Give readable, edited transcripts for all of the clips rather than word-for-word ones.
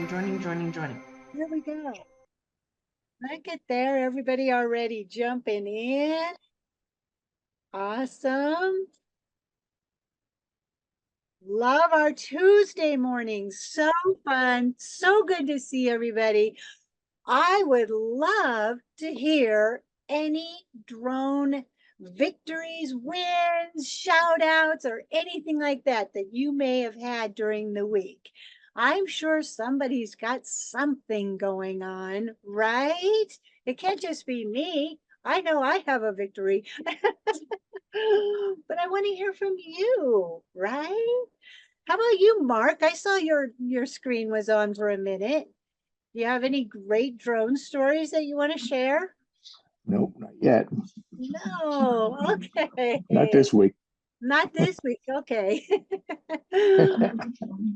joining. Here we go. Look at there, everybody already jumping in. Awesome. Love our Tuesday mornings. So fun. So good to see everybody. I would love to hear any drone victories, wins, shout outs, or anything like that that you may have had during the week. I'm sure somebody's got something going on, right? It can't just be me. I know I have a victory, but I want to hear from you, right? How about you, Mark? I saw your screen was on for a minute. Do you have any great drone stories that you want to share? Nope, not yet. No, okay. Not this week. Not this week, okay.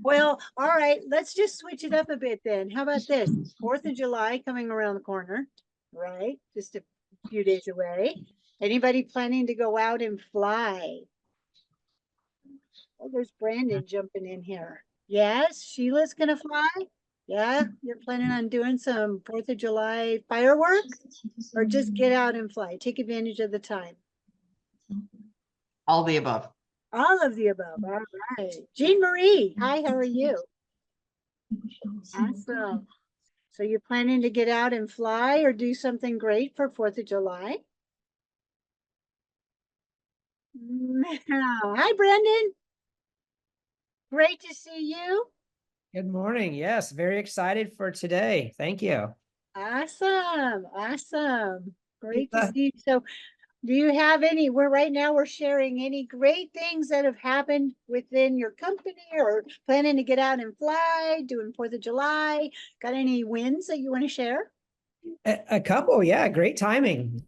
Well, all right, let's just switch it up a bit then. How about this? 4th of July coming around the corner, right? Just a few days away. Anybody planning to go out and fly? Oh, there's Brandon jumping in here. Yes, Sheila's gonna fly? Yeah, you're planning on doing some 4th of July fireworks or just get out and fly? Take advantage of the time. All the above. All of the above. All right. Jean Marie, hi, how are you? Awesome. So you're planning to get out and fly or do something great for 4th of July? Hi, Brandon. Great to see you. Good morning. Yes, very excited for today. Thank you. Awesome. Awesome. Great to see you. So do you have any, right now we're sharing any great things that have happened within your company or planning to get out and fly, doing 4th of July? Got any wins that you want to share? A couple, yeah, great timing.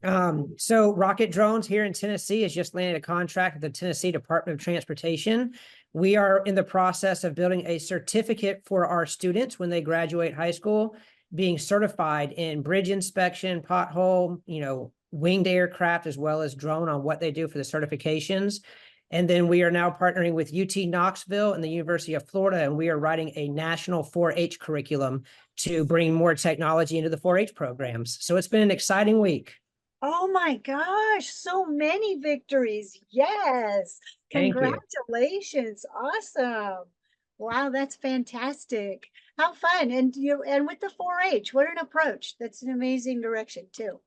So Rocket Drones here in Tennessee has just landed a contract with the Tennessee Department of Transportation. We are in the process of building a certificate for our students when they graduate high school, being certified in bridge inspection, pothole, winged aircraft, as well as drone on what they do for the certifications. And then we are now partnering with UT Knoxville and the University of Florida, and we are writing a national 4-H curriculum to bring more technology into the 4-H programs. So it's been an exciting week. Oh my gosh, so many victories. Yes. Thank you. Congratulations. Awesome. Wow, that's fantastic. How fun. And with the 4-H, what an approach. That's an amazing direction too.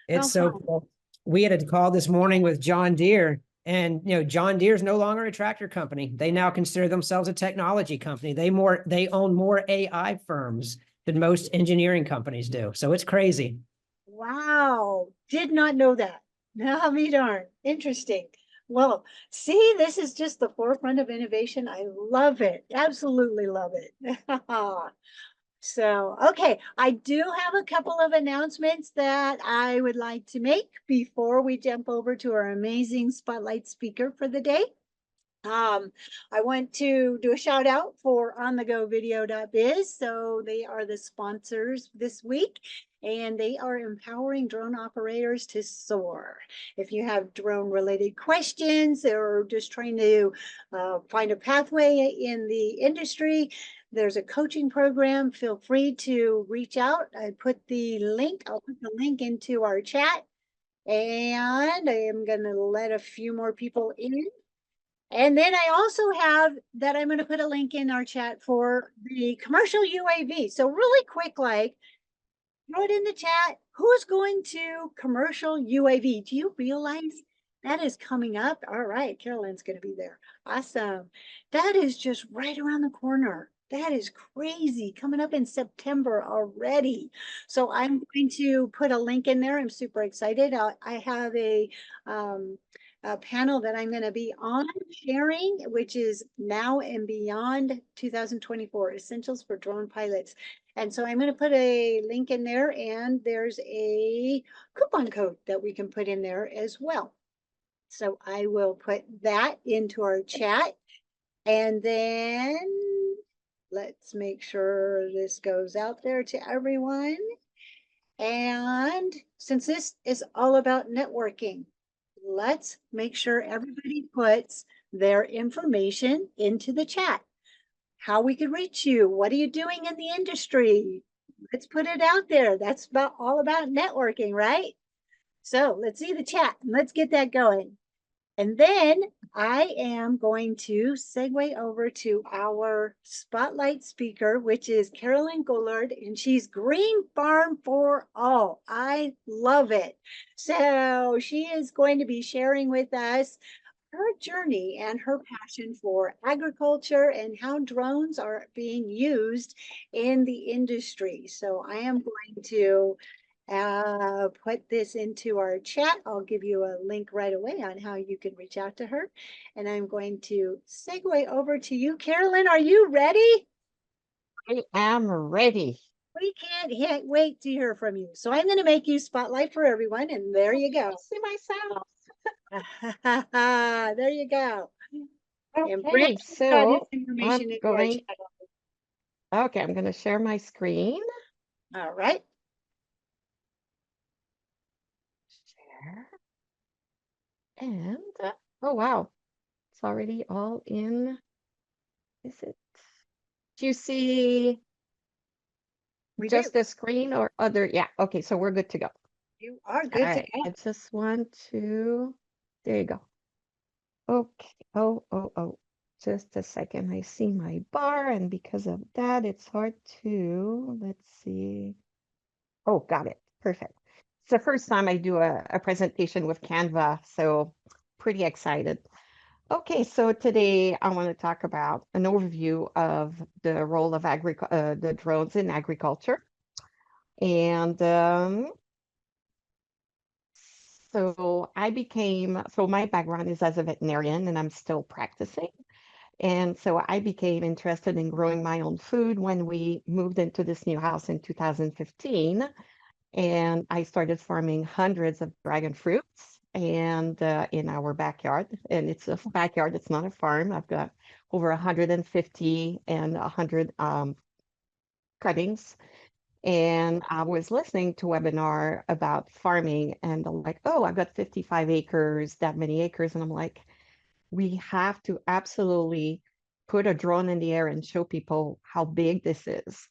It's so cool. We had a call this morning with John Deere, and John Deere is no longer a tractor company. They now consider themselves a technology company. They own more AI firms than most engineering companies do. So it's crazy. Wow. Did not know that. Now me darn. Interesting. Well, see, this is just the forefront of innovation. I love it. Absolutely love it. So, okay, I do have a couple of announcements that I would like to make before we jump over to our amazing spotlight speaker for the day. I want to do a shout out for onthegovideo.biz. So they are the sponsors this week, and they are empowering drone operators to soar. If you have drone related questions or just trying to find a pathway in the industry, there's a coaching program. Feel free to reach out. I'll put the link into our chat, and I am going to let a few more people in. And then I also have that I'm going to put a link in our chat for the commercial UAV. So really quick, throw it in the chat. Who's going to commercial UAV? Do you realize that is coming up? All right, Carolyn's going to be there. Awesome. That is just right around the corner. That is crazy, coming up in September already. So I'm going to put a link in there. I'm super excited. I have a panel that I'm going to be on sharing, which is Now and Beyond 2024 Essentials for Drone Pilots. And so I'm going to put a link in there, and there's a coupon code that we can put in there as well. So I will put that into our chat. And then let's make sure this goes out there to everyone. And since this is all about networking, let's make sure everybody puts their information into the chat. how we could reach you. What are you doing in the industry? Let's put it out there. That's about all about networking, right? So let's see the chat and let's get that going. And then I am going to segue over to our spotlight speaker, which is Carolyn Goulard, and she's Green Farm for All. I love it. So she is going to be sharing with us her journey and her passion for agriculture and how drones are being used in the industry. So I am going to put this into our chat. I'll give you a link right away on how you can reach out to her. And I'm going to segue over to you. Carolyn, are you ready? I am ready. We can't wait to hear from you. So I'm going to make you spotlight for everyone. And there you go. See myself. There you go. And Okay, Brandon's got his so information I'm into our going. chat. Okay, I'm going to share my screen. All right. Share. And oh wow, it's already all in. Is it? Do you see We just do. the screen or other? Yeah. Okay, so we're good to go. You are All good to right. go. I just want to. There you go. Okay. Oh. Just a second. I see my bar, and because of that, it's hard to. Let's see. Oh, got it. Perfect. It's the first time I do a presentation with Canva, so pretty excited. Okay, so today I want to talk about an overview of the role of the drones in agriculture. And so my background is as a veterinarian and I'm still practicing. And so I became interested in growing my own food when we moved into this new house in 2015. And I started farming hundreds of dragon fruits and in our backyard. And it's a backyard, it's not a farm. I've got over 150 and 100 cuttings. And I was listening to a webinar about farming, and I'm like, oh, I've got 55 acres, that many acres. And I'm like, we have to absolutely put a drone in the air and show people how big this is.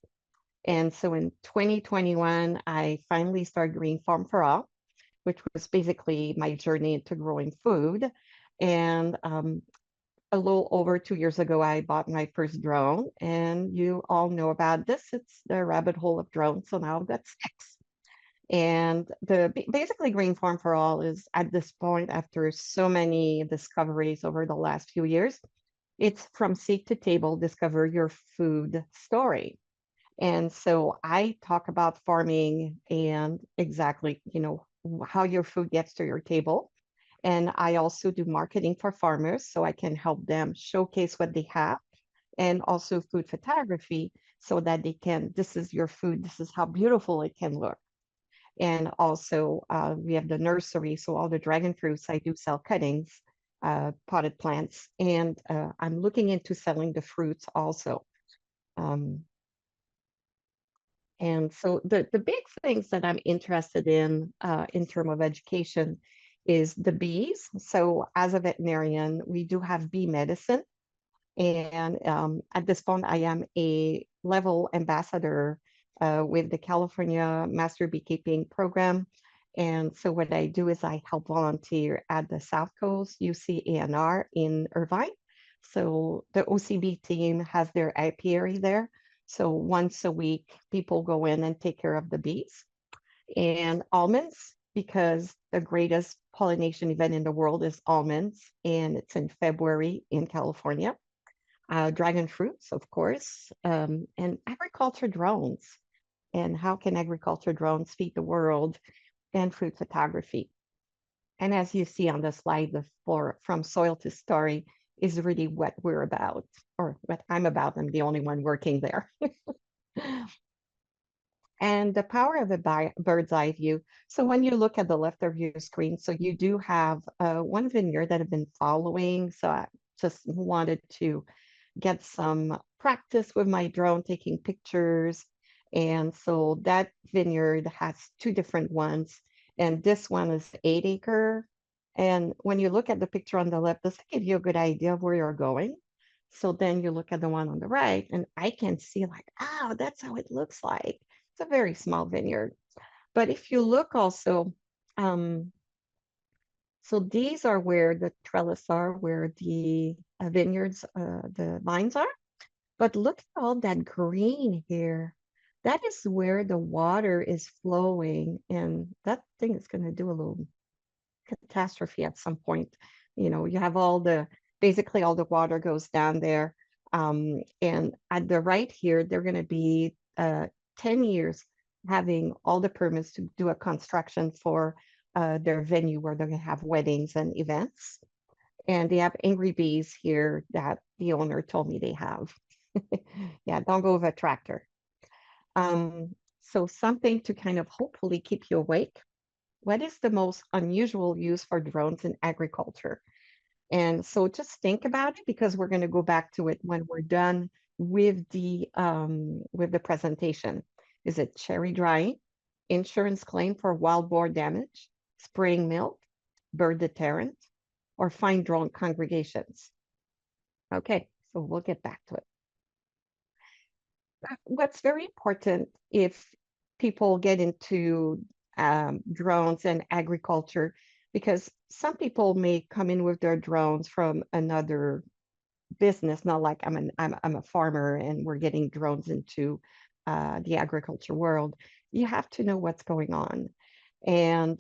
And so in 2021, I finally started Green Farm for All, which was basically my journey into growing food. And a little over 2 years ago, I bought my first drone, and you all know about this. It's the rabbit hole of drones. So now I've got six. And basically Green Farm for All is at this point, after so many discoveries over the last few years, it's from seed to table, discover your food story. And so I talk about farming and exactly, how your food gets to your table. And I also do marketing for farmers so I can help them showcase what they have, and also food photography so that they can, this is your food, this is how beautiful it can look. And also we have the nursery. So all the dragon fruits, I do sell cuttings, potted plants, and I'm looking into selling the fruits also. And so the big things that I'm interested in terms of education is the bees. So as a veterinarian, we do have bee medicine. And at this point, I am a level ambassador with the California Master Beekeeping Program. And so what I do is I help volunteer at the South Coast UCANR in Irvine. So the OCB team has their apiary there. So once a week, people go in and take care of the bees. And almonds, because the greatest pollination event in the world is almonds, and it's in February in California. Dragon fruits, of course, and agriculture drones. And how can agriculture drones feed the world, and fruit photography. And as you see on the slide, from soil to story is really what we're about, or what I'm about. I'm the only one working there. And the power of a bird's eye view. So when you look at the left of your screen, so you do have one vineyard that I've been following. So I just wanted to get some practice with my drone taking pictures. And so that vineyard has two different ones. And this one is 8 acre. And when you look at the picture on the left, does that give you a good idea of where you're going? So then you look at the one on the right, and I can see like, oh, that's how it looks like. It's a very small vineyard. But if you look also, so these are where the trellis are, where the vineyards, the vines are. But look at all that green here. That is where the water is flowing, and that thing is going to do a little catastrophe at some point. You know, you have basically all the water goes down there. And at the right here, they're going to be 10 years having all the permits to do a construction for their venue where they're going to have weddings and events. And they have angry bees here that the owner told me they have. Yeah, don't go with a tractor. So something to kind of hopefully keep you awake. What is the most unusual use for drones in agriculture? And so just think about it, because we're going to go back to it when we're done with the presentation. Is it cherry drying, insurance claim for wild boar damage, spraying milk, bird deterrent, or find drone congregations? Okay, so we'll get back to it. What's very important if people get into drones and agriculture, because some people may come in with their drones from another business, not like I'm a farmer and we're getting drones into the agriculture world. You have to know what's going on. And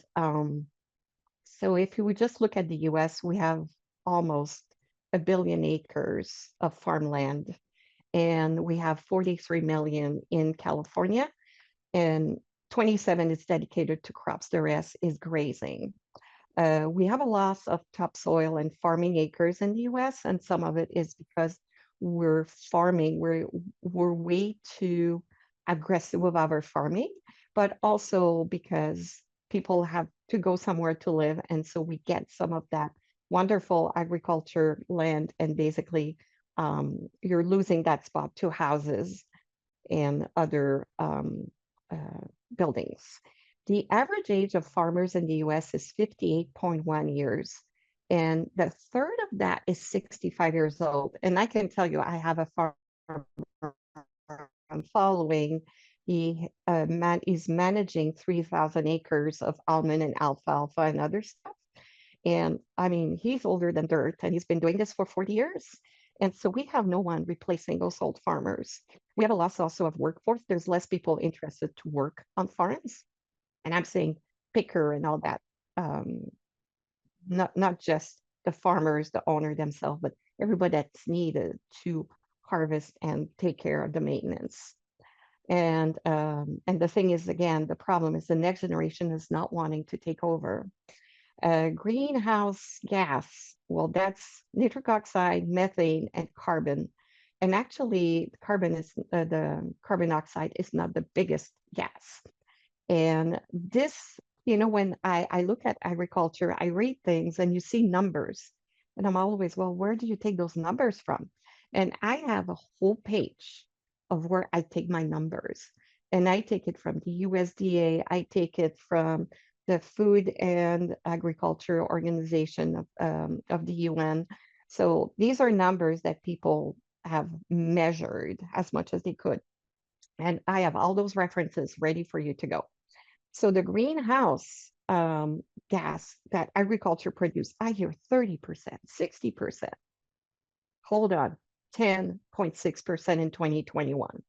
so if you would just look at the US, we have almost 1 billion acres of farmland, and we have 43 million in California, and 27 is dedicated to crops. The rest is grazing. We have a loss of topsoil and farming acres in the US, and some of it is because we're farming, we're way too aggressive with our farming, but also because people have to go somewhere to live. And so we get some of that wonderful agriculture land, and basically you're losing that spot to houses and other buildings. The average age of farmers in the US is 58.1 years, and the third of that is 65 years old. And I can tell you, I have a farmer I'm following. He is managing 3,000 acres of almond and alfalfa and other stuff. And I mean, he's older than dirt, and he's been doing this for 40 years. And so we have no one replacing those old farmers. We have a loss also of workforce. There's less people interested to work on farms. And I'm saying picker and all that. Not just the farmers, the owner themselves, but everybody that's needed to harvest and take care of the maintenance. And the thing is, again, the problem is the next generation is not wanting to take over. Greenhouse gas, well, that's nitric oxide, methane, and carbon. And actually, the carbon oxide is not the biggest gas. And this, you know, when I look at agriculture, I read things and you see numbers. And I'm always, well, where do you take those numbers from? And I have a whole page of where I take my numbers. And I take it from the USDA, I take it from the Food and Agriculture Organization of the UN. So these are numbers that people have measured as much as they could. And I have all those references ready for you to go. So the greenhouse gas that agriculture produced, I hear 30%, 60%. Hold on, 10.6% in 2021.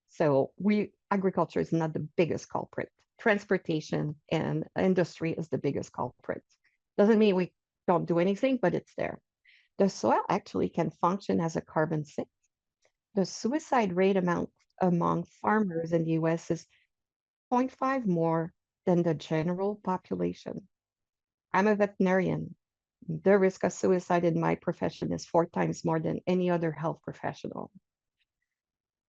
So agriculture is not the biggest culprit. Transportation and industry is the biggest culprit. Doesn't mean we don't do anything, but it's there. The soil actually can function as a carbon sink. The suicide rate among farmers in the US is 0.5 more than the general population. I'm a veterinarian. The risk of suicide in my profession is 4 times more than any other health professional.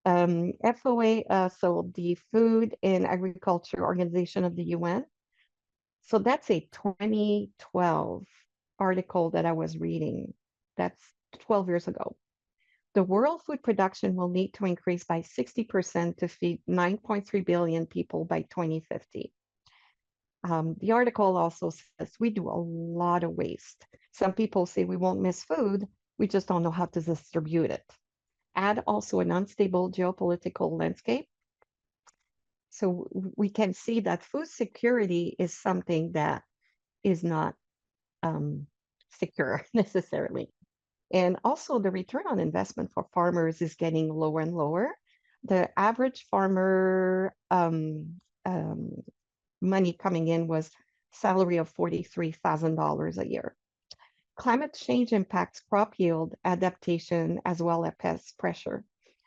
FOA, so the Food and Agriculture Organization of the UN. So that's a 2012 article that I was reading. That's 12 years ago. The world food production will need to increase by 60% to feed 9.3 billion people by 2050. The article also says we do a lot of waste. Some people say we won't miss food. We just don't know how to distribute it. Add also an unstable geopolitical landscape. So we can see that food security is something that is not secure necessarily. And also the return on investment for farmers is getting lower and lower. The average farmer money coming in was salary of $43,000 a year. Climate change impacts crop yield, adaptation, as well as pest pressure.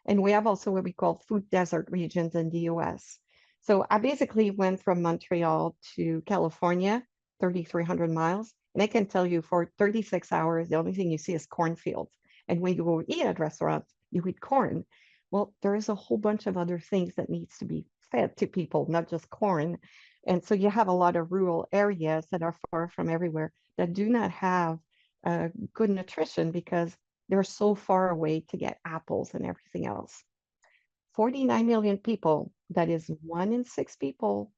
And we have also what we call food desert regions in the US. So I basically went from Montreal to California, 3,300 miles. And I can tell you for 36 hours, the only thing you see is cornfields. And when you go eat at restaurants, you eat corn. Well, there is a whole bunch of other things that needs to be fed to people, not just corn. And so you have a lot of rural areas that are far from everywhere that do not have good nutrition because they're so far away to get apples and everything else. 49 million people, that is 1 in 6 people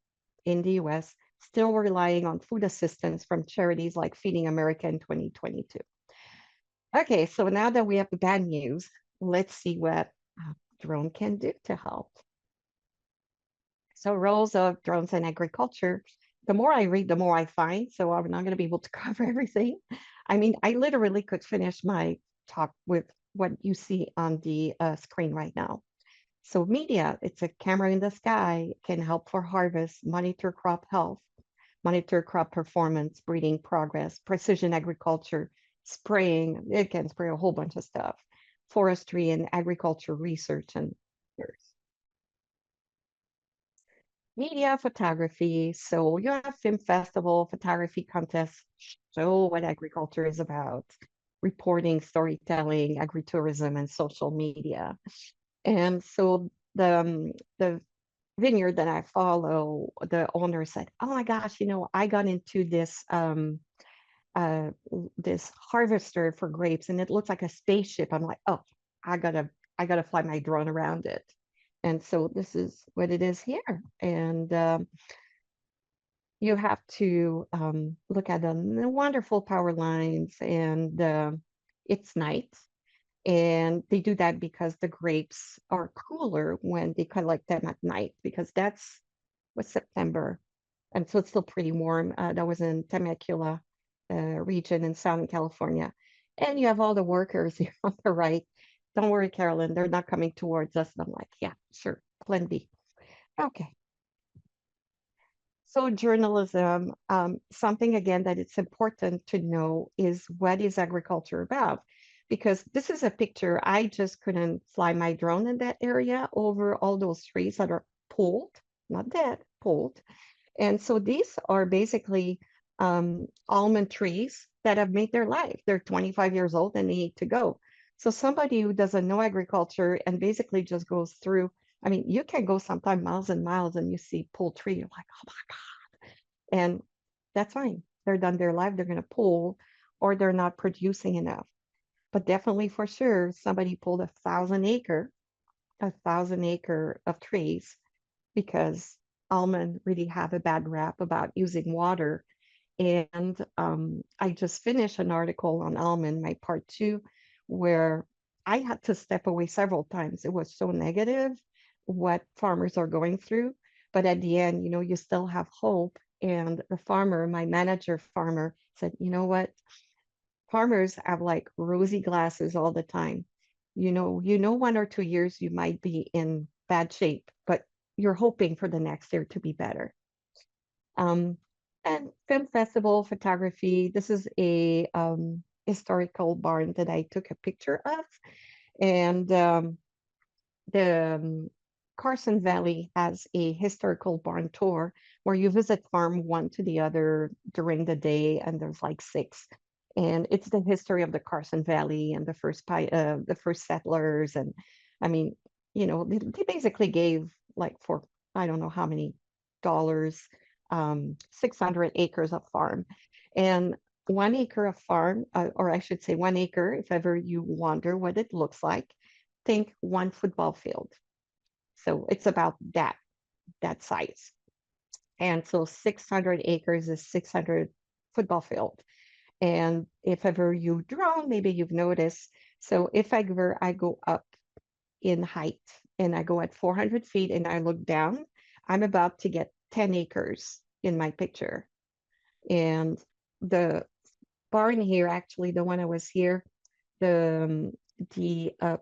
in the US, still relying on food assistance from charities like Feeding America in 2022. Okay, so now that we have the bad news, let's see what drone can do to help. So roles of drones in agriculture. The more I read, the more I find. So I'm not going to be able to cover everything. I mean, I literally could finish my talk with what you see on the screen right now. So media, it's a camera in the sky, can help for harvest, monitor crop health, monitor crop performance, breeding progress, precision agriculture, spraying. It can spray a whole bunch of stuff. Forestry and agriculture research and others. Media photography. So you have film festival, photography contests, show what agriculture is about, reporting, storytelling, agritourism, and social media. And so the vineyard that I follow, the owner said, "Oh my gosh, you know, I got into this harvester for grapes, and it looks like a spaceship." I'm like, "Oh, I gotta fly my drone around it." And so this is what it is here. And you have to look at the wonderful power lines, and it's night. And they do that because the grapes are cooler when they collect them at night, because that's what's September. And so it's still pretty warm. That was in Temecula region in Southern California. And you have all the workers here on the right. Don't worry, Carolyn, they're not coming towards us. And I'm like, yeah, sure, plenty. Okay. So journalism, something again that it's important to know is what is agriculture about? Because this is a picture, I just couldn't fly my drone in that area over all those trees that are pulled, not dead, pulled. And so these are basically almond trees that have made their life. They're 25 years old and they need to go. So somebody who doesn't know agriculture and basically just goes through, I mean, you can go sometimes miles and miles and you see pulled tree, you're like, oh my God. And that's fine. They're done their life, they're going to pull, or they're not producing enough. But definitely for sure, somebody pulled 1,000 acre of trees, because almond really have a bad rap about using water. And I just finished an article on almond, my part 2, where I had to step away several times. It was so negative what farmers are going through. But at the end, you know, you still have hope. And the farmer, my manager farmer, said, you know what? Farmers have like rosy glasses all the time. You know, 1 or 2 years you might be in bad shape, but you're hoping for the next year to be better. And film festival photography. This is a historical barn that I took a picture of. And the Carson Valley has a historical barn tour where you visit farm one to the other during the day, and there's like 6. And it's the history of the Carson Valley and the first settlers. And I mean, you know, they basically gave like for I don't know how many dollars, 600 acres of farm. And 1 acre of farm, or I should say 1 acre, if ever you wonder what it looks like, think 1 football field. So it's about that size. And so 600 acres is 600 football field. And if ever you drone, maybe you've noticed. So if ever I go up in height and I go at 400 feet and I look down, I'm about to get 10 acres in my picture. And the barn here, actually, the one I was here, the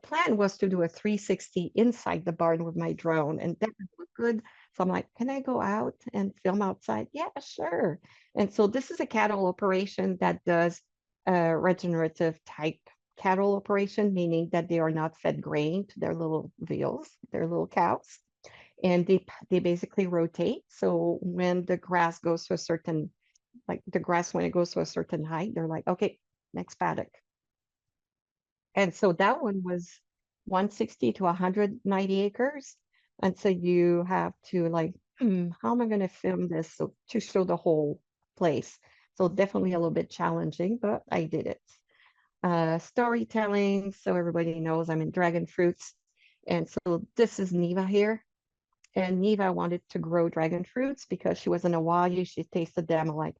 plan was to do a 360 inside the barn with my drone, and that would look good. So I'm like, can I go out and film outside? Yeah, sure. And so this is a cattle operation that does regenerative type cattle operation, meaning that they are not fed grain to their little veals, their little cows, and they basically rotate. So when the grass goes to a certain, like the grass when it goes to a certain height, they're like, okay, next paddock. And so that one was 160 to 190 acres. And so you have to like, how am I going to film this so, to show the whole place? So definitely a little bit challenging, but I did it. Storytelling, so everybody knows I'm in dragon fruits. And so this is Neva here. And Neva wanted to grow dragon fruits because she was in Hawaii. She tasted them like,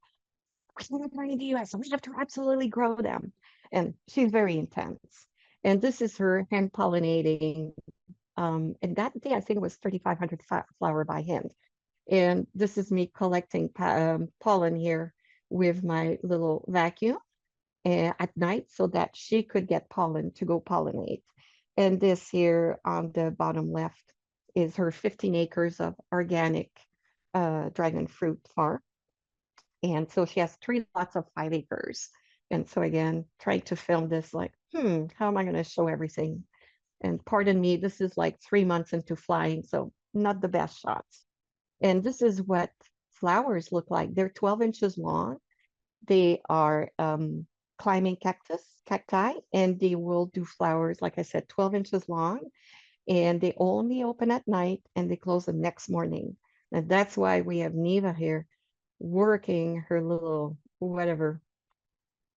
we're not going to the US, so we have to absolutely grow them. And she's very intense. And this is her hand pollinating. And that day, I think it was 3,500 flower by hand. And this is me collecting pollen here with my little vacuum at night so that she could get pollen to go pollinate. And this here on the bottom left is her 15 acres of organic dragon fruit farm. And so she has 3 lots of 5 acres. And so again, trying to film this like, how am I going to show everything? And pardon me, this is like 3 months into flying, so not the best shots. And this is what flowers look like. They're 12 inches long. They are climbing cacti, and they will do flowers, like I said, 12 inches long. And they only open at night and they close the next morning. And that's why we have Neva here working her little whatever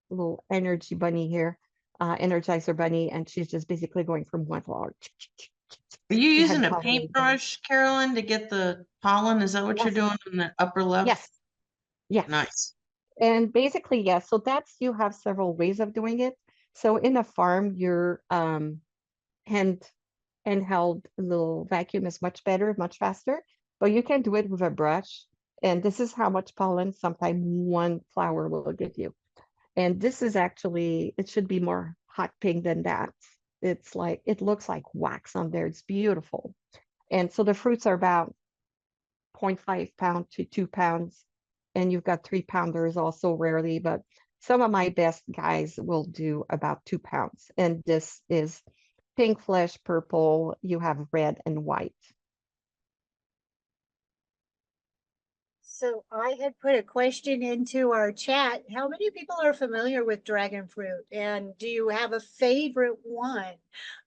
little energy bunny here, energizer bunny, and she's just basically going from one flower. Are you using a Pollinating. paintbrush, Carolyn, to get the pollen? Is that what you're Yes. doing in the upper left? Yes. Yes. Nice. And basically, yes. So that's, you have several ways of doing it. So in a farm, your handheld little vacuum is much better, much faster, but you can do it with a brush. And this is how much pollen sometimes one flower will give you. And this is actually, it should be more hot pink than that. It's like, it looks like wax on there. It's beautiful. And so the fruits are about 0.5 pound to 2 pounds. And you've got 3-pounders also rarely, but some of my best guys will do about 2 pounds. And this is pink flesh, purple, you have red and white. So I had put a question into our chat. How many people are familiar with dragon fruit? And do you have a favorite one?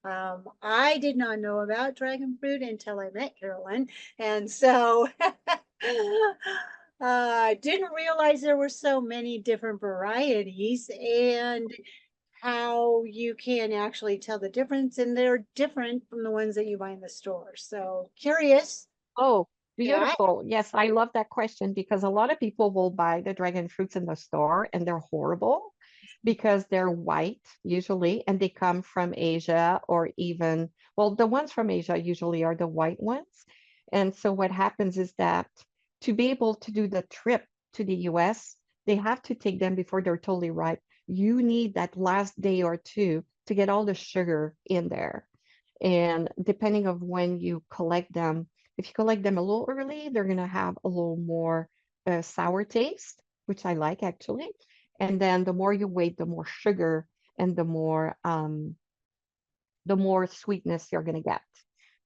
I did not know about dragon fruit until I met Carolyn. And so I didn't realize there were so many different varieties and how you can actually tell the difference. And they're different from the ones that you buy in the store. So curious. Oh, Yeah. beautiful. Yes, I love that question because a lot of people will buy the dragon fruits in the store and they're horrible because they're white usually and they come from Asia or even, well, the ones from Asia usually are the white ones. And so what happens is that to be able to do the trip to the US, they have to take them before they're totally ripe. You need that last day or two to get all the sugar in there. And depending of when you collect them, if you collect them a little early, they're going to have a little more sour taste, which I like actually. And then the more you wait, the more sugar and the more sweetness you're going to get.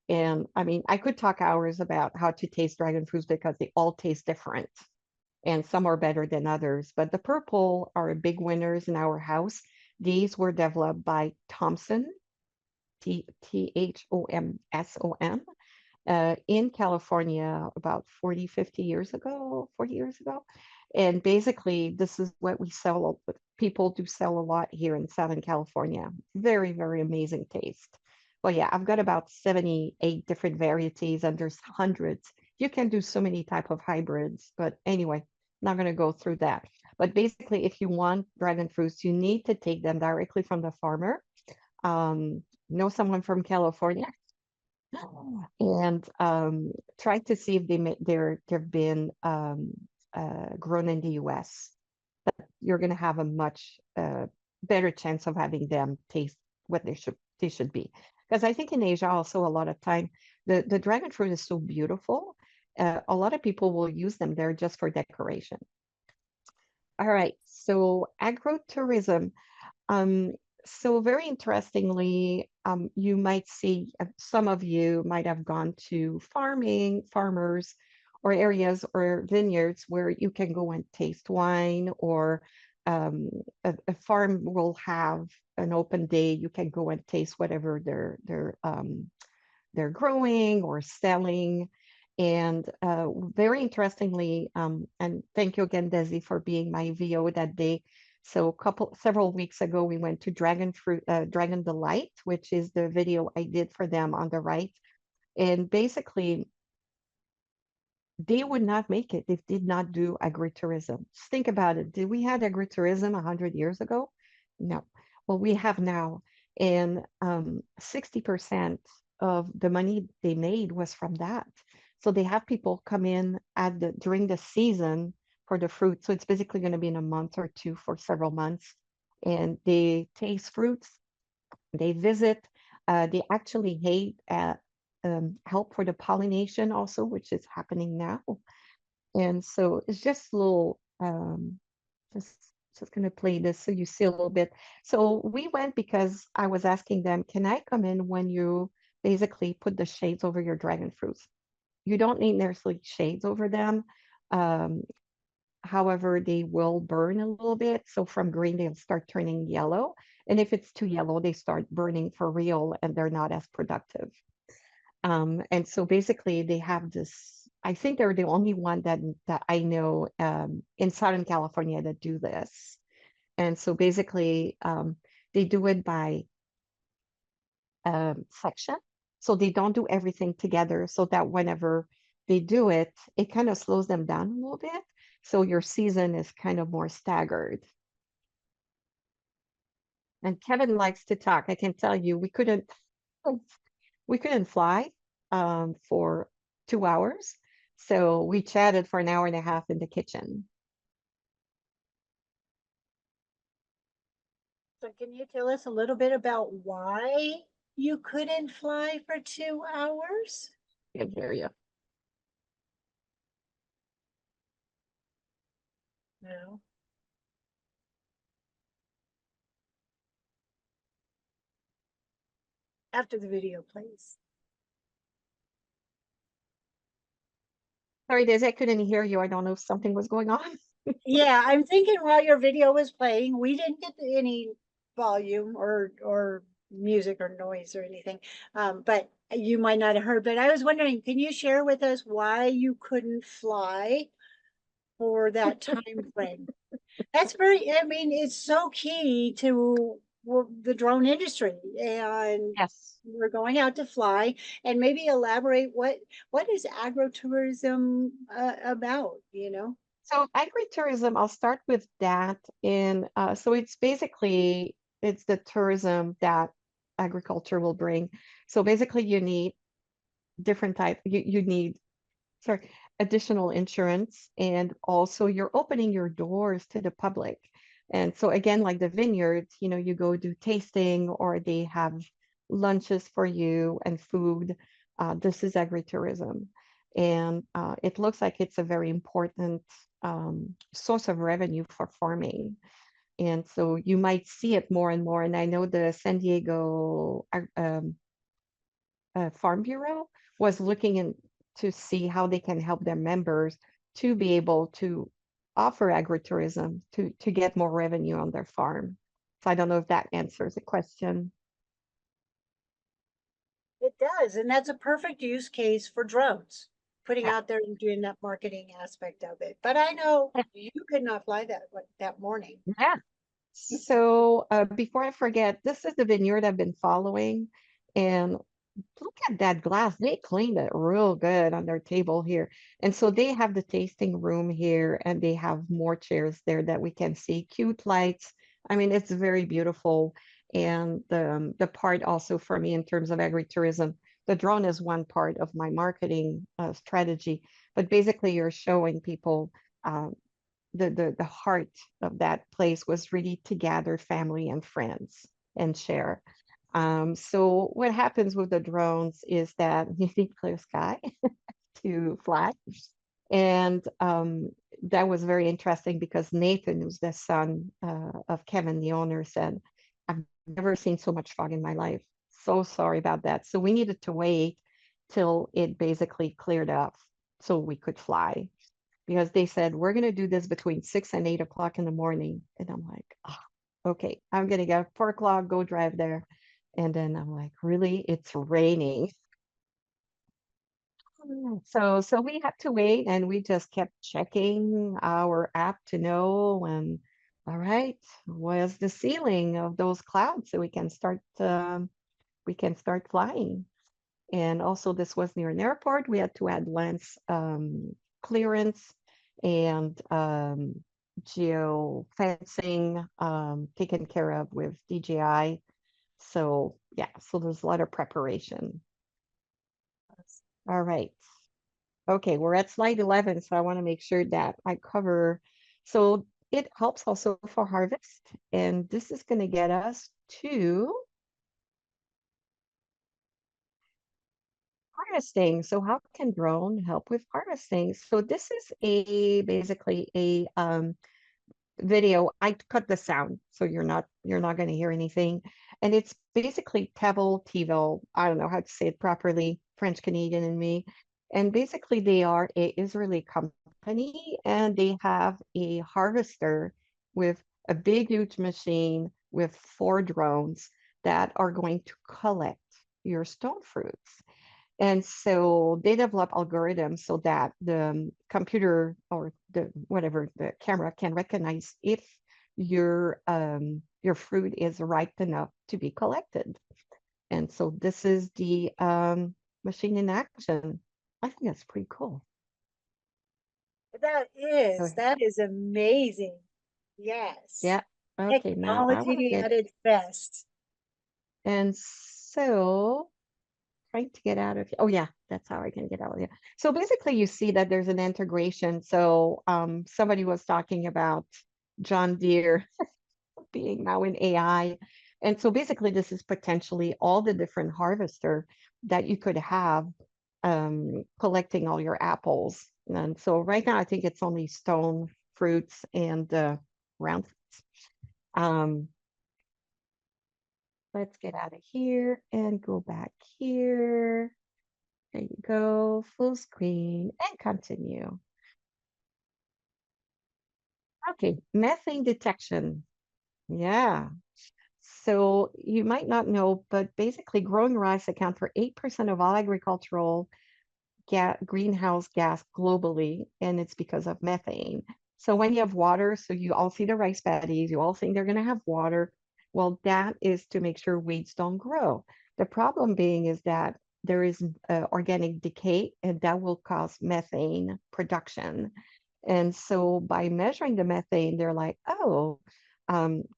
And I mean, I could talk hours about how to taste dragon fruits because they all taste different and some are better than others. But the purple are big winners in our house. These were developed by Thomson, Thomson, in California about 40 years ago. And basically, this is what we sell. People do sell a lot here in Southern California. Very, very amazing taste. Well, yeah, I've got about 78 different varieties and there's hundreds. You can do so many type of hybrids, but anyway, not going to go through that. But basically, if you want dragon fruits, you need to take them directly from the farmer. Know someone from California and try to see if they've been grown in the US. You're going to have a much better chance of having them taste what they should be. Because I think in Asia also a lot of time the dragon fruit is so beautiful. A lot of people will use them there just for decoration. All right, so agrotourism. Um, so very interestingly, you might see some of you might have gone to farmers, or areas or vineyards where you can go and taste wine, or a farm will have an open day. You can go and taste whatever they're growing or selling. And very interestingly, and thank you again, Desi, for being my VO that day. So several weeks ago, we went to Dragon Delight, which is the video I did for them on the right. And basically, they would not make it if they did not do agritourism. Just think about it. Did we have agritourism 100 years ago? No. Well, we have now. And 60% of the money they made was from that. So they have people come in during the season for the fruit. So it's basically going to be in a month or two for several months. And they taste fruits, they visit, they actually help for the pollination also, which is happening now. And so it's just a little, just going to play this so you see a little bit. So we went because I was asking them, can I come in when you basically put the shades over your dragon fruits? You don't need necessarily shades over them. However, they will burn a little bit. So from green, they'll start turning yellow. And if it's too yellow, they start burning for real and they're not as productive. And so basically they have this, I think they're the only one that I know in Southern California that do this. And so basically they do it by section. So they don't do everything together, so that whenever they do it, it kind of slows them down a little bit. So your season is kind of more staggered. And Kevin likes to talk. I can tell you, we couldn't fly for 2 hours. So we chatted for an hour and a half in the kitchen. So can you tell us a little bit about why you couldn't fly for 2 hours? I hear you. No. After the video plays. Sorry, Daisy, I couldn't hear you. I don't know if something was going on. Yeah, I'm thinking while your video was playing, we didn't get any volume or music or noise or anything. But you might not have heard, but I was wondering, can you share with us why you couldn't fly for that time frame? That's I mean, it's so key to the drone industry, and Yes. we're going out to fly, and maybe elaborate what is agrotourism about, you know? So agritourism, I'll start with that. And so it's basically, it's the tourism that agriculture will bring. So basically you need different type, you need, sorry, additional insurance, and also you're opening your doors to the public. And so again, like the vineyards, you go do tasting, or they have lunches for you and food. This is agritourism. And it looks like it's a very important source of revenue for farming. And so you might see it more and more. And I know the San Diego Farm Bureau was looking in to see how they can help their members to be able to offer agritourism to get more revenue on their farm. So I don't know if that answers the question. It does, and that's a perfect use case for drones, putting Yeah. out there and doing that marketing aspect of it. But I know you could not fly that morning. Yeah. So before I forget, this is the vineyard I've been following. And look at that glass. They cleaned it real good on their table here. And so they have the tasting room here and they have more chairs there that we can see. Cute lights. I mean, it's very beautiful. And the part also for me in terms of agritourism, the drone is one part of my marketing strategy, but basically you're showing people the heart of that place was really to gather family and friends and share. So what happens with the drones is that you need clear sky to fly. And that was very interesting because Nathan, who's the son of Kevin, the owner, said, I've never seen so much fog in my life. So sorry about that. So we needed to wait till it basically cleared up so we could fly because they said, we're going to do this between 6 and 8 o'clock in the morning. And I'm like, oh, okay, I'm going to get 4 o'clock, go drive there. And then I'm like, really? It's raining. So we had to wait and we just kept checking our app to know and all right, where's the ceiling of those clouds so we can start flying. And also this was near an airport. We had to add lens clearance and geo fencing taken care of with DJI. So yeah, so there's a lot of preparation. All right. Okay, we're at slide 11, so I want to make sure that I cover. So it helps also for harvest, and this is going to get us to harvesting. So how can drone help with harvesting? So this is basically a video. I cut the sound, so you're not going to hear anything. And it's basically Tevel, Tevel, I don't know how to say it properly, French Canadian in me. And basically they are a Israeli company and they have a harvester with a big huge machine with 4 drones that are going to collect your stone fruits. And so they develop algorithms so that the computer or the whatever the camera can recognize if your fruit is ripe enough to be collected. And so this is the machine in action. I think that's pretty cool. That is amazing. Yes. Yeah. Okay, now I want to Technology get at its best. and so trying to get out of here. Oh yeah, that's how I can get out of here. So basically you see that there's an integration. So somebody was talking about John Deere being now in AI. And so basically this is potentially all the different harvester that you could have collecting all your apples. And so right now I think it's only stone fruits and round fruits. Let's get out of here and go back here. There you go, full screen and continue. Okay, methane detection. Yeah. So you might not know, but basically growing rice account for 8% of all agricultural greenhouse gas globally, and it's because of methane. So when you have water, so you all see the rice paddies, you all think they're going to have water. Well, that is to make sure weeds don't grow. The problem being is that there is organic decay, and that will cause methane production. And so by measuring the methane, they're like, oh,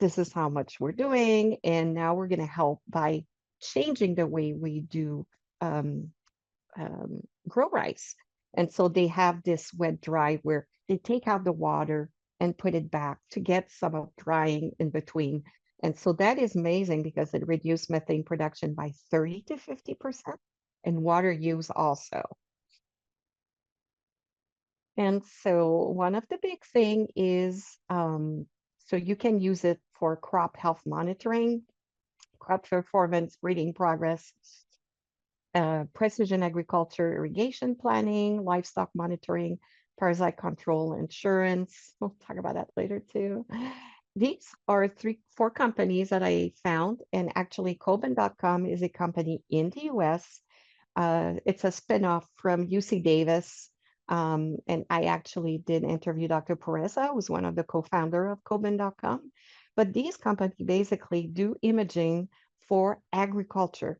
this is how much we're doing. And now we're going to help by changing the way we do grow rice. And so they have this wet dry where they take out the water and put it back to get some of drying in between. And so that is amazing because it reduced methane production by 30 to 50% and water use also. And so one of the big thing is, so you can use it for crop health monitoring, crop performance, breeding progress, precision agriculture, irrigation planning, livestock monitoring, parasite control, insurance. We'll talk about that later too. These are 4 companies that I found, and actually Coben.com is a company in the US. It's a spinoff from UC Davis. And I actually did interview Dr. Pereza, who's one of the co-founder of Coben.com. But these companies basically do imaging for agriculture.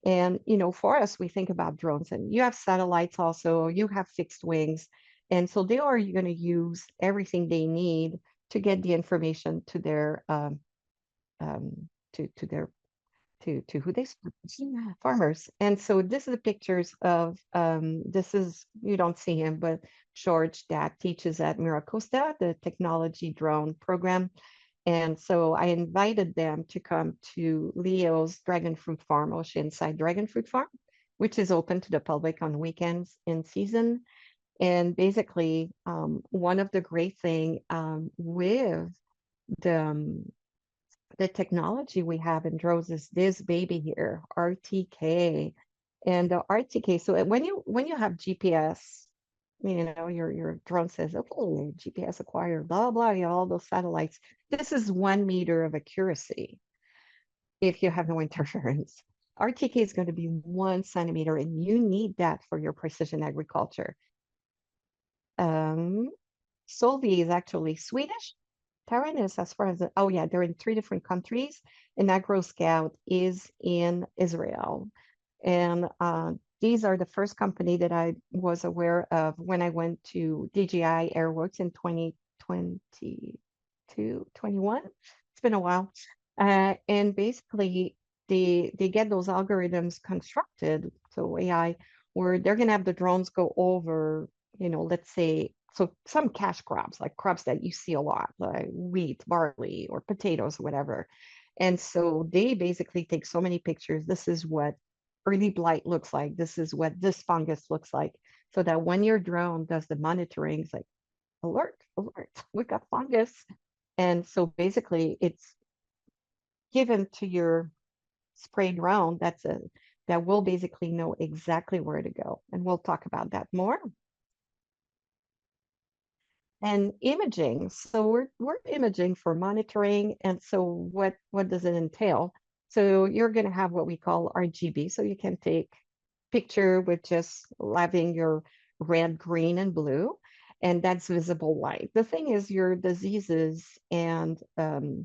And, for us, we think about drones, and you have satellites also, you have fixed wings. And so they are going to use everything they need to get the information to their to their to who they serve, farmers. And so this is the pictures of this is, you don't see him, but George that teaches at Miracosta, the technology drone program. And so I invited them to come to Leo's dragon fruit farm, Oceanside Dragon Fruit Farm, which is open to the public on weekends in season. And basically, one of the great thing with the the technology we have in drones is this baby here, RTK. And the RTK, so when you have GPS, your drone says, okay, GPS acquired, blah, blah, you have all those satellites. This is 1 meter of accuracy if you have no interference. RTK is going to be 1 centimeter, and you need that for your precision agriculture. Solvi is actually Swedish. Terran is, as far as, oh yeah, they're in 3 different countries, and Agro Scout is in Israel. And these are the first company that I was aware of when I went to DJI Airworks in 2022, 21. It's been a while. And basically, they get those algorithms constructed, so AI, where they're going to have the drones go over, let's say, so some cash crops, like crops that you see a lot, like wheat, barley, or potatoes, whatever. And so they basically take so many pictures. This is what early blight looks like. This is what this fungus looks like. So that when your drone does the monitoring, it's like, alert, alert, we've got fungus. And so basically it's given to your spray drone that will basically know exactly where to go. And we'll talk about that more. And imaging. So we're imaging for monitoring. And so what does it entail? So you're going to have what we call RGB. So you can take picture with just having your red, green, and blue, and that's visible light. The thing is, your diseases and the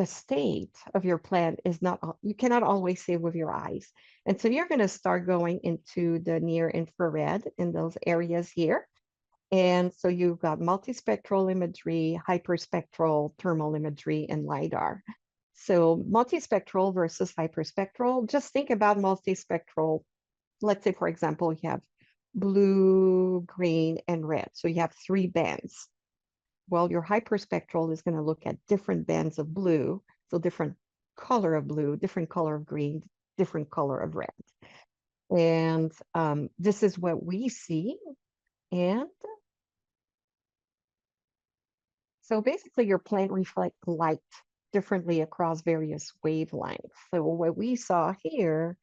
state of your plant is not, you cannot always see with your eyes. And so you're going to start going into the near infrared in those areas here. And so you've got multispectral imagery, hyperspectral, thermal imagery, and LiDAR. So multispectral versus hyperspectral, just think about multispectral. Let's say, for example, you have blue, green, and red. So you have 3 bands. Well, your hyperspectral is going to look at different bands of blue. So different color of blue, different color of green, different color of red. And this is what we see. And so basically your plant reflects light differently across various wavelengths. So what we saw here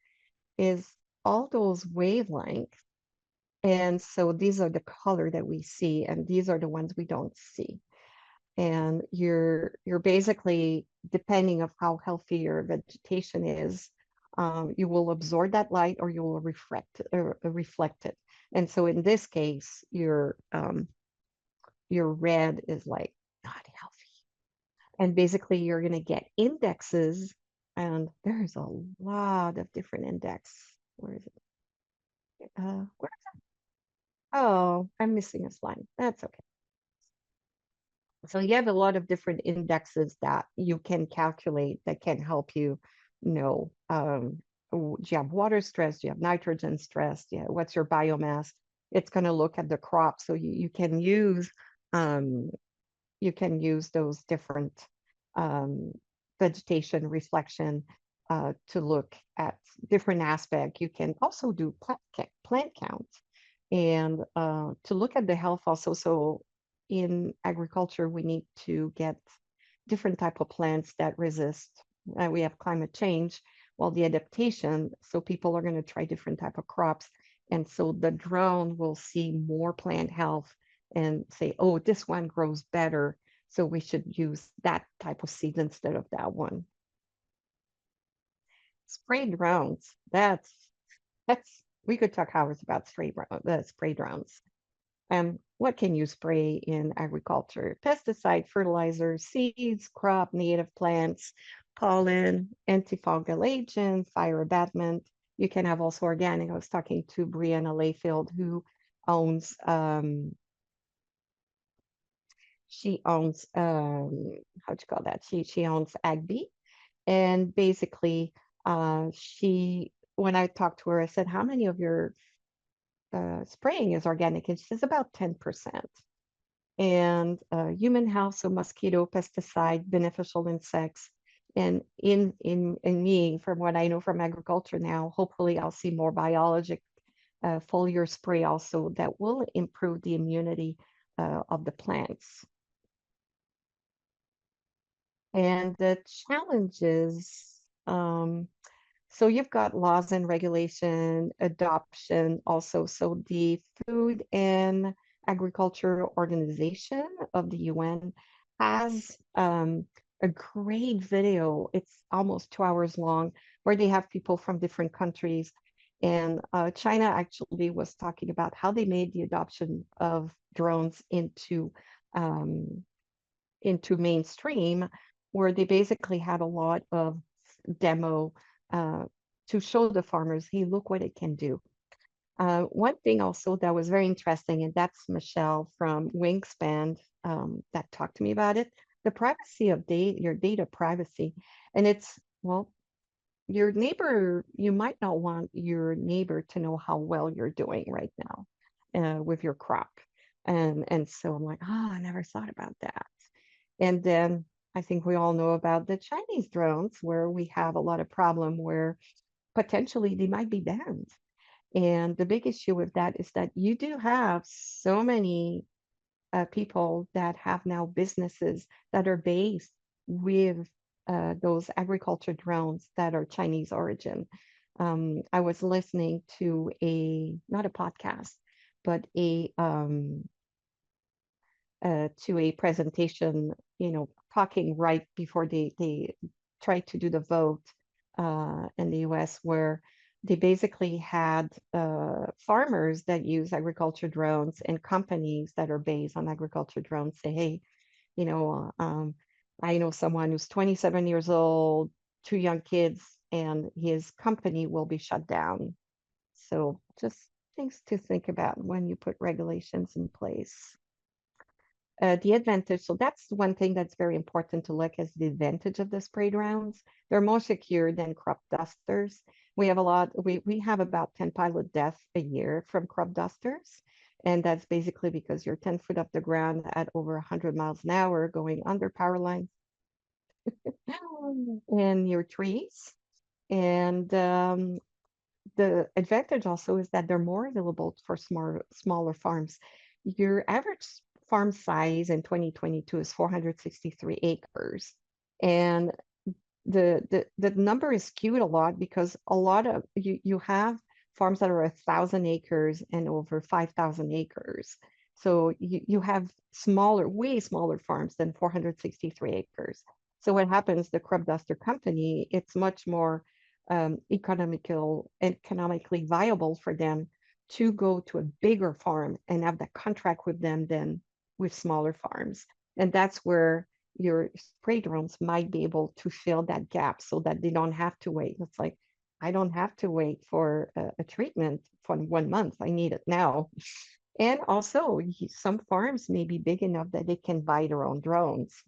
is all those wavelengths. And so these are the color that we see, and these are the ones we don't see. And you're basically, depending of how healthy your vegetation is, you will absorb that light or you will reflect it. And so in this case, your red is like not healthy. And basically you're going to get indexes, and there's a lot of different index. Where is it? Where is that? Oh, I'm missing a slide. That's okay. So you have a lot of different indexes that you can calculate that can help you know, do you have water stress? Do you have nitrogen stress? Yeah, what's your biomass? It's going to look at the crop. So you can use those different vegetation reflection to look at different aspects. You can also do plant count and to look at the health also. So in agriculture, we need to get different type of plants that resist. We have climate change, well, the adaptation. So people are going to try different type of crops. And so the drone will see more plant health and say, oh, this one grows better, so we should use that type of seed instead of that one. Spray drones, that's we could talk hours about spray drones. What can you spray in agriculture? Pesticide, fertilizer, seeds, crop, native plants, pollen, antifungal agent, fire abatement. You can have also organic. I was talking to Brianna Layfield, who owns she owns how'd you call that? She owns Agby, and basically she when I talked to her, I said, how many of your spraying is organic? And she says about 10%. And human health, so mosquito, pesticide, beneficial insects. And in me, from what I know from agriculture now, hopefully I'll see more biologic foliar spray also that will improve the immunity of the plants. And the challenges, so you've got laws and regulation, adoption also. So the Food and Agriculture Organization of the UN has a great video. It's almost 2 hours long, where they have people from different countries. And China actually was talking about how they made the adoption of drones into mainstream, where they basically had a lot of demo to show the farmers, hey, look what it can do. One thing also that was very interesting, and that's Michelle from Wingspan that talked to me about it, the privacy of your data privacy. And it's, well, your neighbor, you might not want your neighbor to know how well you're doing right now with your crop. And so I'm like, oh, I never thought about that. And then I think we all know about the Chinese drones, where we have a lot of problem where potentially they might be banned. And the big issue with that is that you do have so many people that have now businesses that are based with those agriculture drones that are Chinese origin. I was listening to not a podcast, but to a presentation, talking right before they tried to do the vote in the US, where they basically had farmers that use agriculture drones and companies that are based on agriculture drones say, hey, I know someone who's 27 years old, 2 young kids, and his company will be shut down. So just things to think about when you put regulations in place. The advantage, so that's one thing that's very important to look as the advantage of the spray grounds. They're more secure than crop dusters. We have about 10 pilot deaths a year from crop dusters. And that's basically because you're 10 foot up the ground at over 100 miles an hour going under power lines and your trees. And the advantage also is that they're more available for smaller farms. Your average farm size in 2022 is 463 acres. And the number is skewed a lot because a lot of you have farms that are 1,000 acres and over 5,000 acres. So you have way smaller farms than 463 acres. So what happens, the crop duster company, it's much more economically viable for them to go to a bigger farm and have that contract with them than with smaller farms. And that's where your spray drones might be able to fill that gap so that they don't have to wait. It's like, I don't have to wait for a treatment for 1 month. I need it now. And also, some farms may be big enough that they can buy their own drones.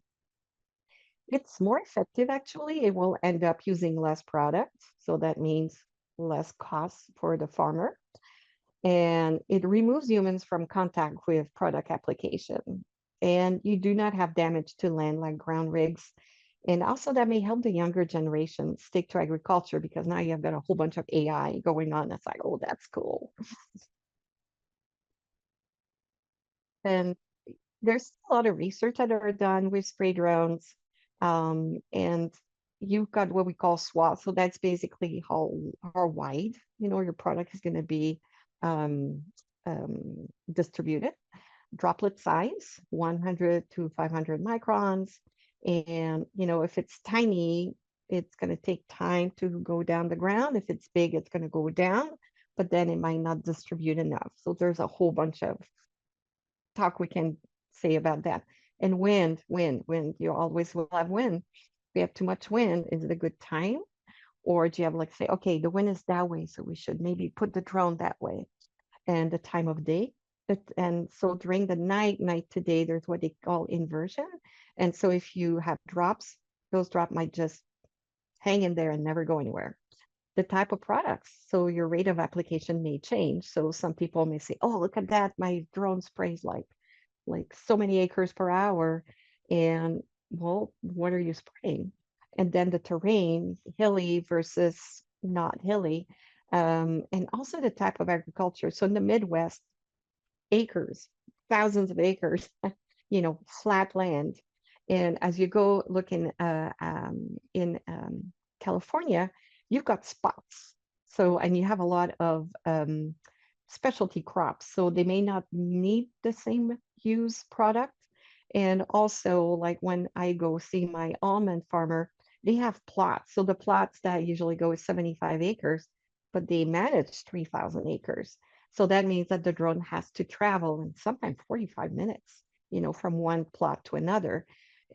It's more effective, actually. It will end up using less product. So that means less costs for the farmer. And it removes humans from contact with product application. And you do not have damage to land like ground rigs. And also that may help the younger generation stick to agriculture because now you have got a whole bunch of AI going on. It's like, oh, that's cool. And there's a lot of research that are done with spray drones. And you've got what we call SWAT. So that's basically how wide, your product is going to be distributed. Droplet size, 100 to 500 microns. And, if it's tiny, it's going to take time to go down the ground. If it's big, it's going to go down, but then it might not distribute enough. So there's a whole bunch of talk we can say about that. And wind, you always will have wind. we have too much wind, is it a good time? Or do you have like say, okay, the wind is that way, so we should maybe put the drone that way, and the time of day. And so during the night to day, there's what they call inversion. And so if you have drops, those drops might just hang in there and never go anywhere. The type of products, so your rate of application may change. So some people may say, oh, look at that, my drone sprays like so many acres per hour. And well, what are you spraying? And then the terrain, hilly versus not hilly, and also the type of agriculture. So in the Midwest, acres, thousands of acres, flat land. And as you go looking in California, you've got spots. So, and you have a lot of specialty crops. So they may not need the same use product. And also, like when I go see my almond farmer, they have plots. So the plots that usually go is 75 acres, but they manage 3,000 acres. So that means that the drone has to travel in sometimes 45 minutes, from one plot to another.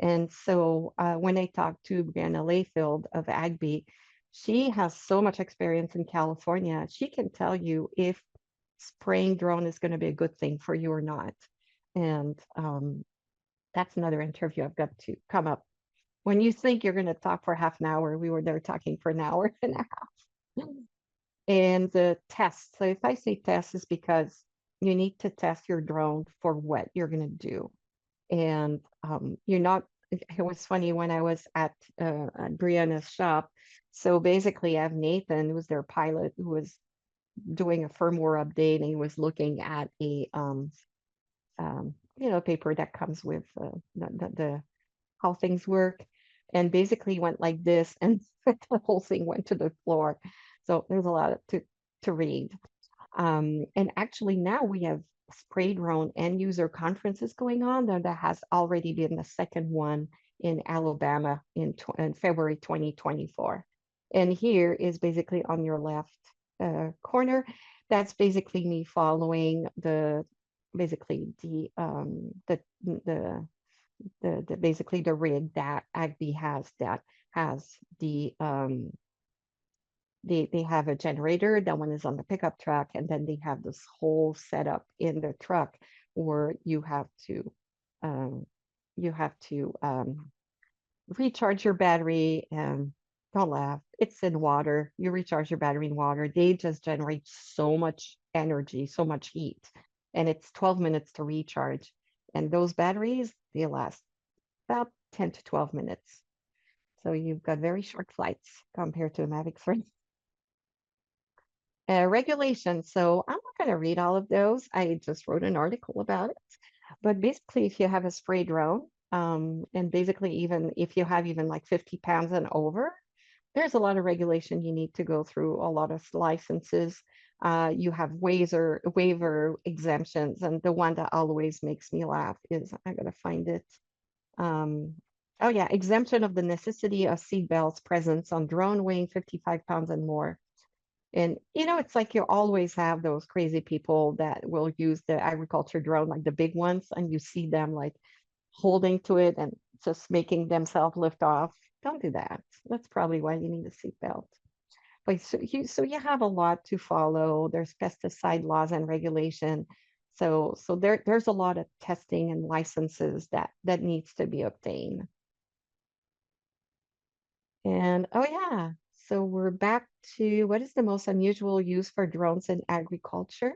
And so when I talked to Brianna Layfield of Agby, she has so much experience in California. She can tell you if spraying drone is going to be a good thing for you or not. And that's another interview I've got to come up. When you think you're going to talk for half an hour, we were there talking for an hour and a half. And the test. So if I say test, is because you need to test your drone for what you're going to do. And you're not, it was funny when I was at Brianna's shop. So basically I have Nathan, who was their pilot, who was doing a firmware update, and he was looking at a paper that comes with the how things work, and basically went like this, and the whole thing went to the floor. So there's a lot to read. And actually now we have spray drone end user conferences going on. There has already been the second one in Alabama in February 2024. And here is basically on your left corner. That's basically me following basically the basically the rig that Agby has, that has the they have a generator. That one is on the pickup truck, and then they have this whole setup in the truck where you have to recharge your battery. And don't laugh, it's in water. You recharge your battery in water. They just generate so much energy, so much heat, and it's 12 minutes to recharge. And those batteries, they last about 10 to 12 minutes. So you've got very short flights compared to a Mavic 3. Regulations. So I'm not going to read all of those. I just wrote an article about it. But basically, if you have a spray drone, and basically even if you have even like 50 pounds and over, there's a lot of regulation you need to go through, a lot of licenses. You have waiver exemptions, and the one that always makes me laugh is, I gotta find it. Oh yeah, exemption of the necessity of seat belts presence on drone weighing 55 pounds and more. And it's like you always have those crazy people that will use the agriculture drone, like the big ones, and you see them like holding to it and just making themselves lift off. Don't do that. That's probably why you need a seatbelt. But so you have a lot to follow. There's pesticide laws and regulation. So there's a lot of testing and licenses that needs to be obtained. And oh yeah, so we're back to what is the most unusual use for drones in agriculture?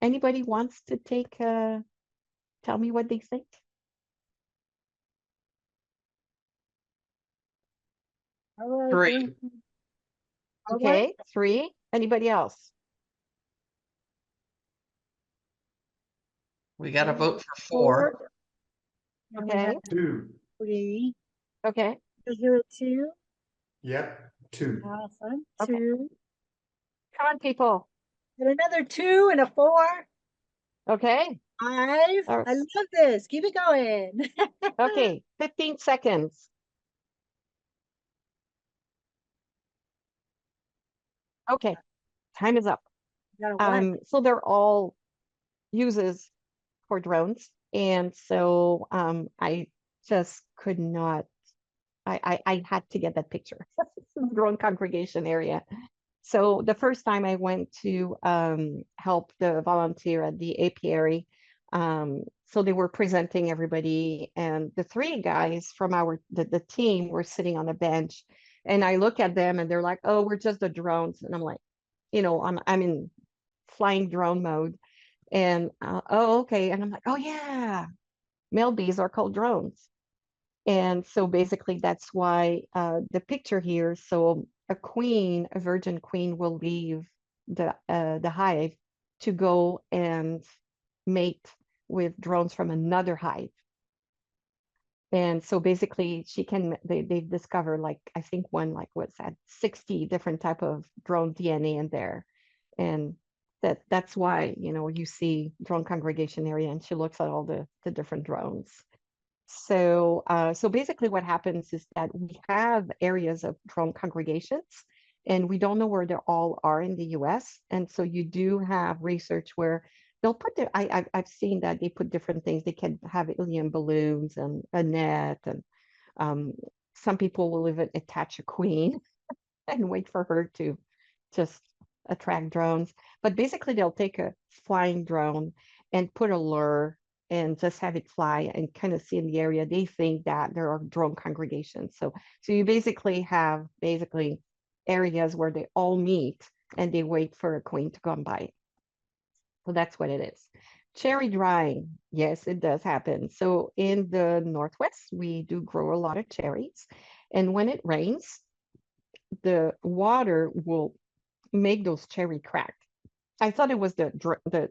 Anybody wants to tell me what they think? All right, Three. then. All right. Okay, 3. Anybody else? We got to vote for 4. And we Okay. have 2. 3. Okay, I hear it 2. Yep, 2. Awesome. Okay. 2. come on, people. And another 2 and a 4. Okay, 5. All right. I love this. Keep it going. okay, 15 seconds. Okay, time is up. Got a 1. So they're all uses for drones. And so I just could not I had to get that picture. Drone congregation area. So the first time I went to help the volunteer at the apiary, so they were presenting everybody, and the three guys from the team were sitting on a bench, and I look at them and they're like, "Oh, we're just the drones," and I'm like, I'm in flying drone mode, and oh, okay, and I'm like, "Oh yeah, male bees are called drones." And so basically that's why the picture here, so a virgin queen will leave the hive to go and mate with drones from another hive. And so basically they've discovered, like, I think one, like, what's that, 60 different type of drone DNA in there. And that's why, you see drone congregation area, and she looks at all the different drones. So, so basically what happens is that we have areas of drone congregations, and we don't know where they all are in the US. And so you do have research where they'll put I've seen that they put different things. They can have helium balloons and a net, and um, some people will even attach a queen and wait for her to just attract drones. But basically, they'll take a flying drone and put a lure and just have it fly and kind of see in the area. They think that there are drone congregations. So you basically have areas where they all meet and they wait for a queen to come by. So that's what it is. Cherry drying, yes, it does happen. So in the Northwest, we do grow a lot of cherries. And when it rains, the water will make those cherry crack. I thought it was the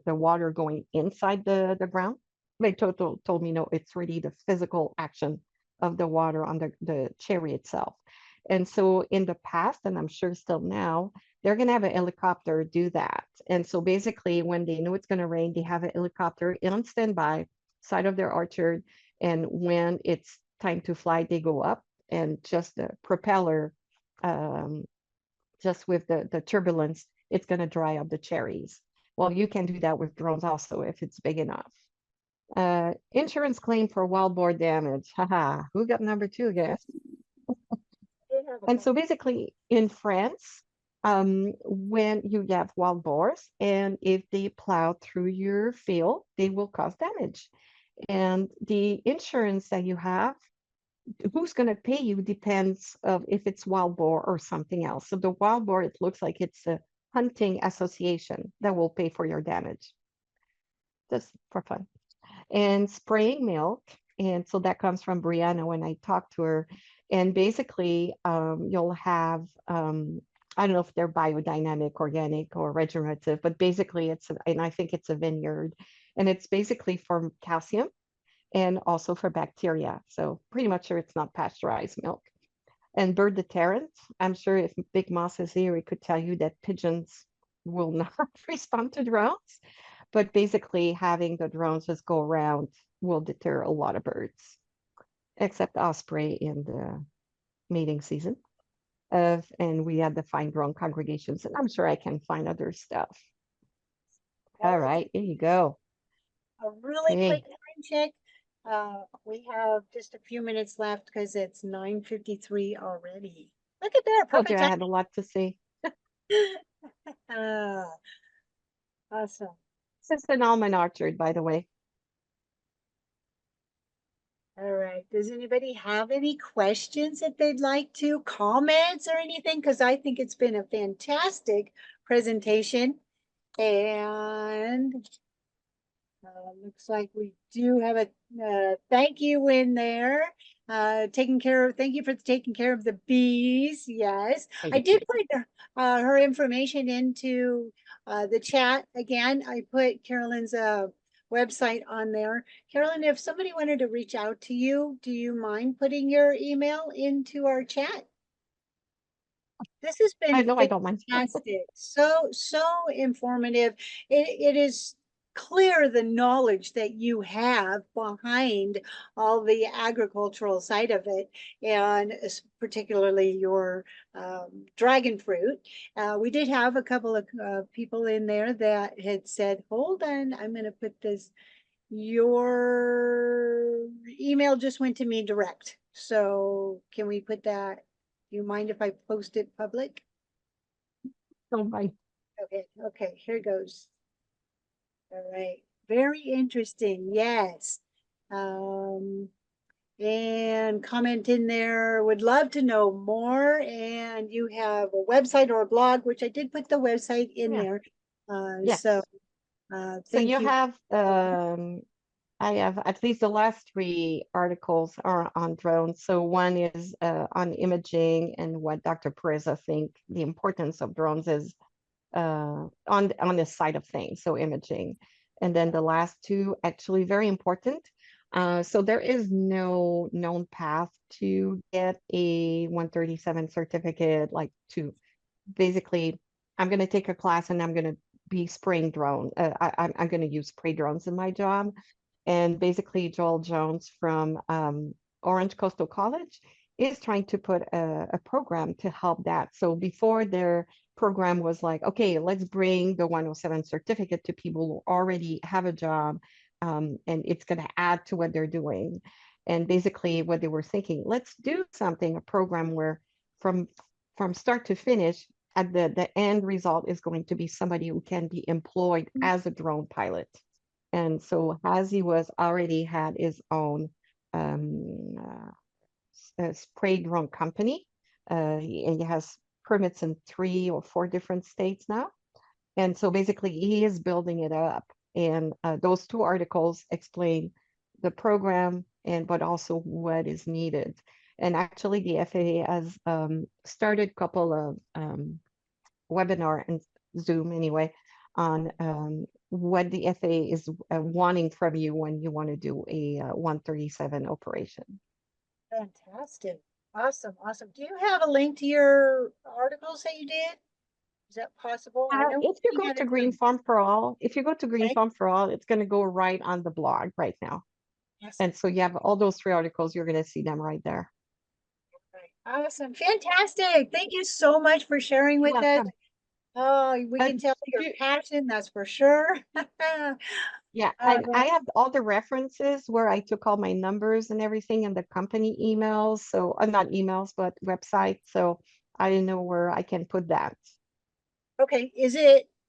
water going inside the ground. They told me no, it's really the physical action of the water on the cherry itself. And so in the past, and I'm sure still now, they're going to have a helicopter do that. And so basically, when they know it's going to rain, they have a helicopter on standby side of their orchard. And when it's time to fly, they go up, and just the propeller, just with the turbulence, it's going to dry up the cherries. Well, you can do that with drones also if it's big enough. Insurance claim for wild boar damage. Haha, who got number two, I guess? And so basically in France, when you have wild boars, and if they plow through your field, they will cause damage. And the insurance that you have, who's going to pay you depends of if it's wild boar or something else. So the wild boar, it looks like it's a hunting association that will pay for your damage, just for fun. And spraying milk, and so that comes from Brianna when I talked to her. And basically, you'll have, I don't know if they're biodynamic, organic, or regenerative, but basically and I think it's a vineyard, and it's basically for calcium and also for bacteria. So pretty much sure it's not pasteurized milk. And bird deterrent, I'm sure if Big Moss is here, he could tell you that pigeons will not respond to drones. But basically, having the drones just go around will deter a lot of birds, except osprey in the mating season. And we had to find drone congregations, and I'm sure I can find other stuff. All right, here you go. A really quick Okay. time check. We have just a few minutes left because it's 9:53 already. Look at that, Told you perfect I had a lot to say. time. Awesome. This is an almond orchard, by the way. All right. Does anybody have any questions that they'd like to, comments or anything? Because I think it's been a fantastic presentation. And looks like we do have a thank you in there. Thank you for taking care of the bees. Yes, I did put her information into the chat. Again, I put Carolyn's website on there. Carolyn, if somebody wanted to reach out to you, do you mind putting your email into our chat? This has I been know I don't mind. fantastic. So informative. It is clear the knowledge that you have behind all the agricultural side of it, and particularly your dragon fruit. We did have a couple of people in there that had said, hold on, I'm going to put this. Your email just went to me direct. So can we put that? Do you mind if I post it public? So my Okay, here goes. All right, very interesting, yes. And comment in there, would love to know more. And you have a website or a blog, which I did put the website in Yeah. there. Yes. So So thank you you. have, I have at least the last 3 articles are on drones. So one is on imaging and what Dr. Perez, I think the importance of drones is on this side of things, so imaging. And then the last 2 actually very important. So there is no known path to get a 137 certificate, like to basically, I'm going to take a class and I'm going to be spraying drone. I'm going to use spray drones in my job. And basically, Joel Jones from Orange Coastal College is trying to put a program to help that. So before their program was like, okay, let's bring the 107 certificate to people who already have a job, and it's going to add to what they're doing. And basically, what they were thinking, let's do something, a program where from start to finish, at the end result is going to be somebody who can be employed as a drone pilot. And so Hazy was already had his own spray drone company. He has permits in 3 or 4 different states now. And so basically he is building it up. And those 2 articles explain the program and but also what is needed. And actually the FAA has started a couple of webinar and Zoom anyway on what the FAA is wanting from you when you want to do a 137 operation. Fantastic. Awesome. Awesome. Do you have a link to your articles that you did? Is that possible? I know If you we go had to it Green from- Farm for All, if you go to Green Okay. Farm for All, it's going to go right on the blog right now. Yes. And so you have all those 3 articles, you're going to see them right there. Right. Awesome. Fantastic. Thank you so much for sharing with us. Welcome. Oh, we can tell your you- passion, that's for sure. Yeah, Uh, I have all the references where I took all my numbers and everything in the company emails. So not emails, but website. So I didn't know where I can put that. Okay,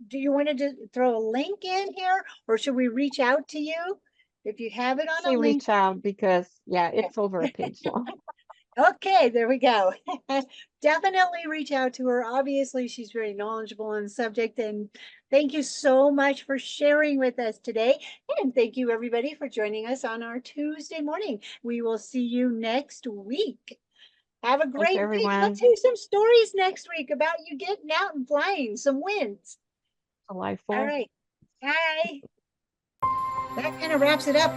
do you want to just throw a link in here or should we reach out to you? If you have it on Say a link. reach out because yeah, it's over a page long. Okay, there we go. Definitely reach out to her. Obviously, she's very knowledgeable on the subject. And thank you so much for sharing with us today. And thank you, everybody, for joining us on our Tuesday morning. We will see you next week. Have a great week. everyone. Let's hear some stories next week about you getting out and flying, some wins. July All 4th. right. Bye. That kind of wraps it up.